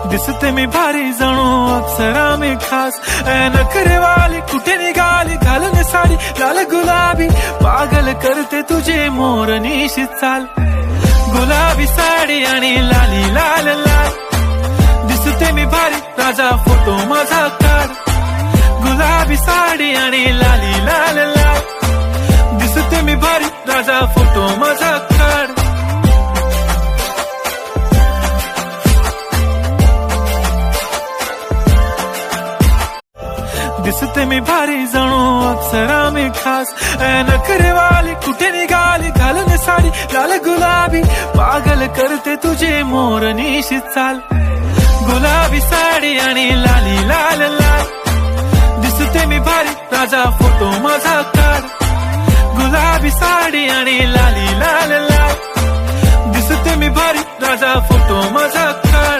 दिसते मी भारी जणू अप्सरा मी खास नखरेवाली कुठे निघाली घालून साडी लाल गुलाबी पागल करते तुझे मोरनीशी चाल गुलाबी साडी आणि लाली लाल लाल दिसते मी भारी राजा फोटो माझा काढ गुलाबी साडी आणि लाली लाल लाल दिसते मी भारी राजा फोटो माझा काढ दिसते मी भारी जणू अप्सरा मी खास नखरेवाली कुठे निघाली घालून साडी लाल गुलाबी पागल करते तुझे मोरनीशी चाल गुलाबी साडी आणि लाली लाल लाल दिसते मी भारी राजा फोटो माझा काढ गुलाबी साडी आणि लाली लाल लाल दिसते मी भारी राजा फोटो माझा काढ